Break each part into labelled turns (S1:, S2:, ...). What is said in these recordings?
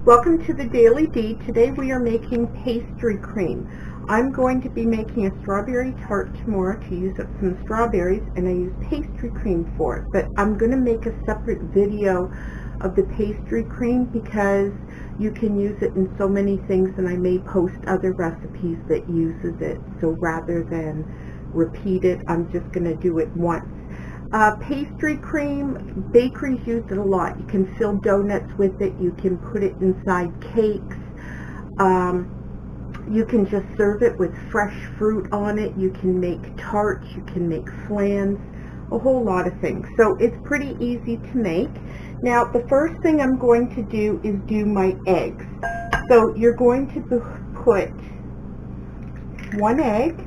S1: Welcome to the Daily D. Today we are making pastry cream. I'm going to be making a strawberry tart tomorrow to use up some strawberries, and I use pastry cream for it. But I'm going to make a separate video of the pastry cream because you can use it in so many things, and I may post other recipes that uses it. So rather than repeat it, I'm just going to do it once. Pastry cream, bakeries use it a lot. You can fill donuts with it. You can put it inside cakes. You can just serve it with fresh fruit on it. You can make tarts. You can make flans. A whole lot of things. So it's pretty easy to make. Now the first thing I'm going to do is do my eggs. So you're going to put 1 egg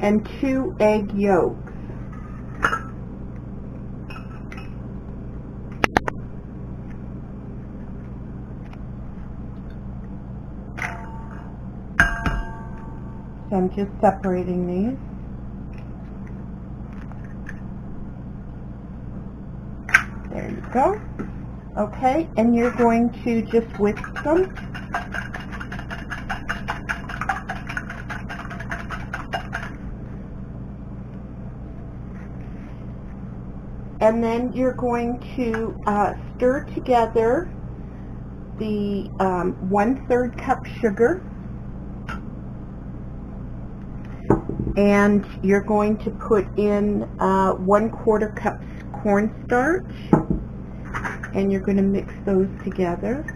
S1: and 2 egg yolks. So I'm just separating these. There you go. Okay, and you're going to just whisk them. And then you're going to stir together the 1/3 cup sugar, and you're going to put in 1/4 cup cornstarch, and you're going to mix those together.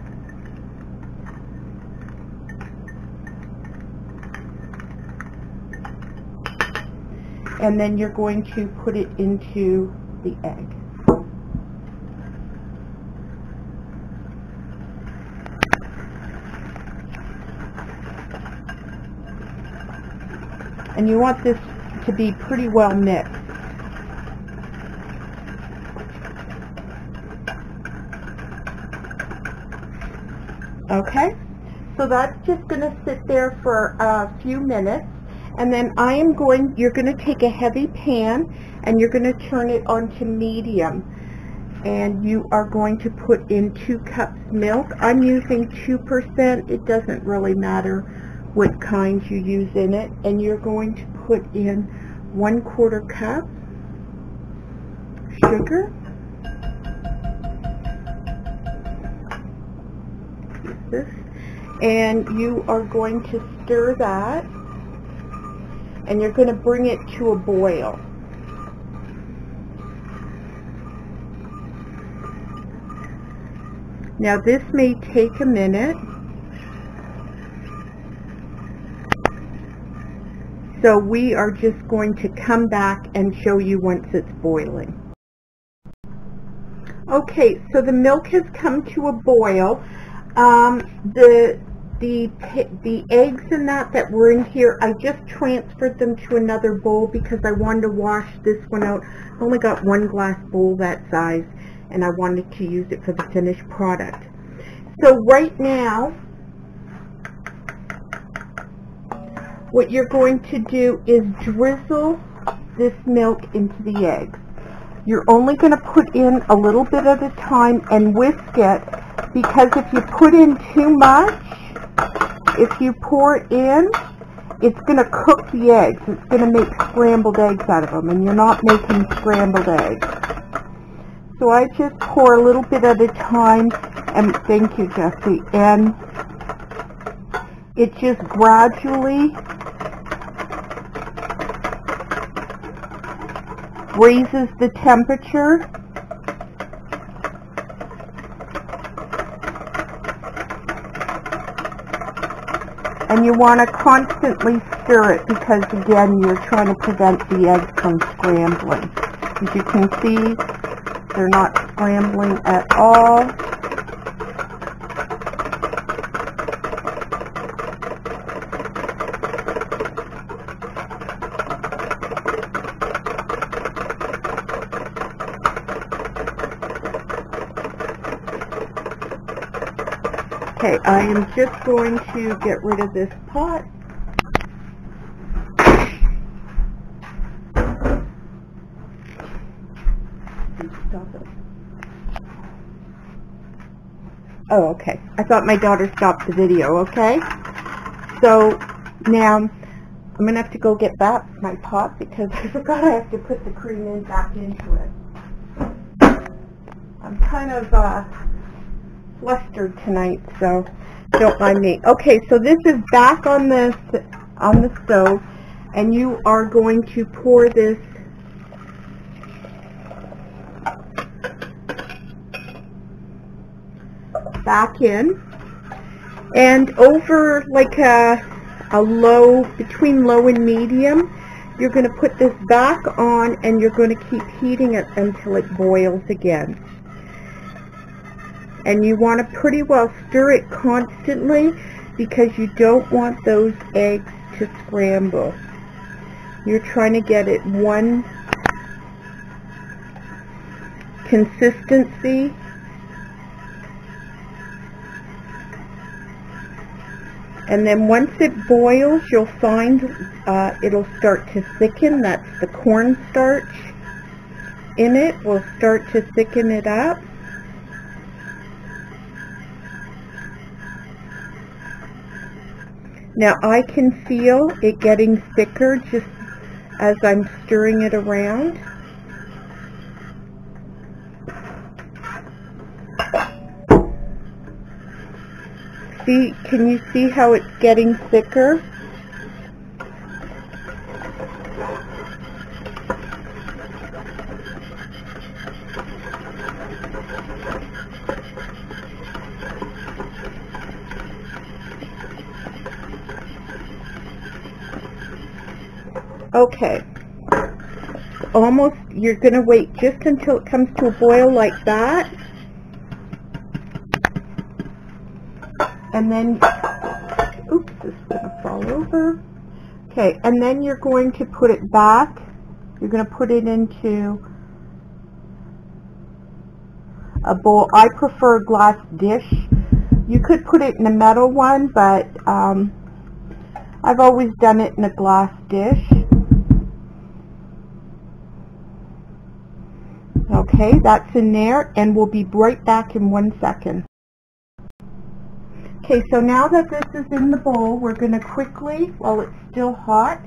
S1: And then you're going to put it into the egg. And you want this to be pretty well mixed. Okay, so that's just going to sit there for a few minutes. And then you're going to take a heavy pan and you're going to turn it onto medium. And you are going to put in 2 cups milk. I'm using 2%. It doesn't really matter what kind you use in it. And you're going to put in 1/4 cup sugar. And you are going to stir that. And you're going to bring it to a boil. Now this may take a minute. So we are just going to come back and show you once it's boiling. Okay, so the milk has come to a boil. The eggs and that were in here, I just transferred them to another bowl because I wanted to wash this one out. I only got 1 glass bowl that size, and I wanted to use it for the finished product. So right now, what you're going to do is drizzle this milk into the eggs. You're only going to put in a little bit at a time and whisk it, because if you put in too much, if you pour it in, it's going to cook the eggs. It's going to make scrambled eggs out of them, and you're not making scrambled eggs. So I just pour a little bit at a time, and thank you, Jesse, and it just gradually raises the temperature. And you want to constantly stir it because, again, you're trying to prevent the eggs from scrambling. As you can see, they're not scrambling at all. Okay, I am just going to get rid of this pot. Stop it. Oh, okay. I thought my daughter stopped the video, okay? So now I'm going to have to go get back my pot because I forgot I have to put the cream in back into it. I'm kind of flustered tonight, so don't mind me. Okay, so this is back on the stove, and you are going to pour this back in, and over like a low, between low and medium, you're going to put this back on, and you're going to keep heating it until it boils again. And you want to pretty well stir it constantly because you don't want those eggs to scramble. You're trying to get it one consistency. And then once it boils, you'll find it'll start to thicken. That's the cornstarch in it will start to thicken it up. Now I can feel it getting thicker just as I'm stirring it around. See, can you see how it's getting thicker? Okay, almost, you're going to wait just until it comes to a boil like that. And then, oops, this is going to fall over. Okay, and then you're going to put it back. You're going to put it into a bowl. I prefer a glass dish. You could put it in a metal one, but I've always done it in a glass dish. Okay, that's in there, and we'll be right back in 1 second. Okay, so now that this is in the bowl, we're going to quickly, while it's still hot,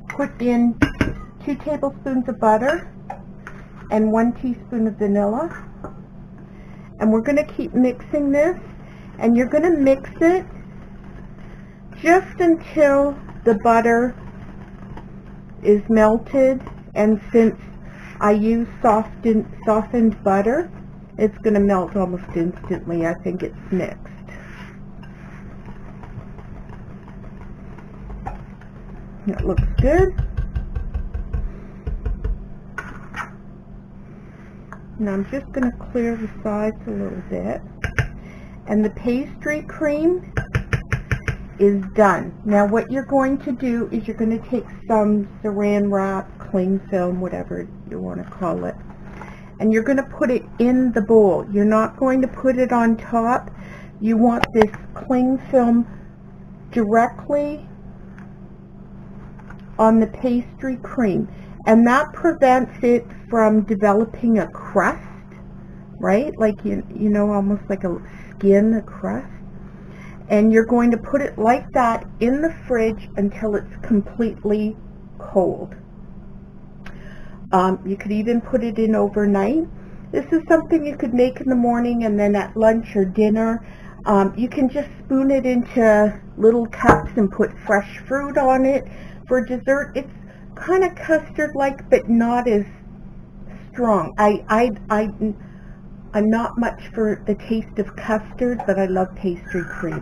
S1: put in 2 tablespoons of butter and 1 teaspoon of vanilla. And we're going to keep mixing this, and you're going to mix it just until the butter is melted. And since I use softened butter, it's going to melt almost instantly. I think it's mixed. It looks good. Now I'm just going to clear the sides a little bit. And the pastry cream is done. Now what you're going to do is you're going to take some saran wrap, cling film, whatever you want to call it, and you're going to put it in the bowl. You're not going to put it on top. You want this cling film directly on the pastry cream, and that prevents it from developing a crust, right? Like you know, almost like a skin, a crust. And you're going to put it like that in the fridge until it's completely cold. You could even put it in overnight. This is something you could make in the morning, and then at lunch or dinner. You can just spoon it into little cups and put fresh fruit on it. For dessert, it's kind of custard-like, but not as strong. I'm not much for the taste of custard, but I love pastry cream.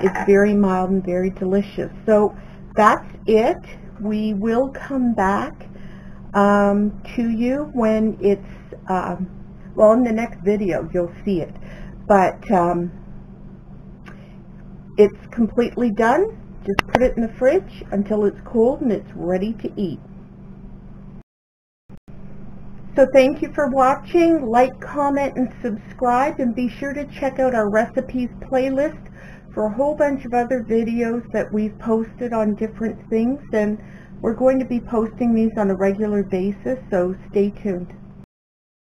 S1: It's very mild and very delicious. So that's it. We will come back to you when it's, well, in the next video, you'll see it. But it's completely done. Just put it in the fridge until it's cold and it's ready to eat. So thank you for watching. Like, comment, and subscribe, and be sure to check out our recipes playlist for a whole bunch of other videos that we've posted on different things, and we're going to be posting these on a regular basis, so stay tuned.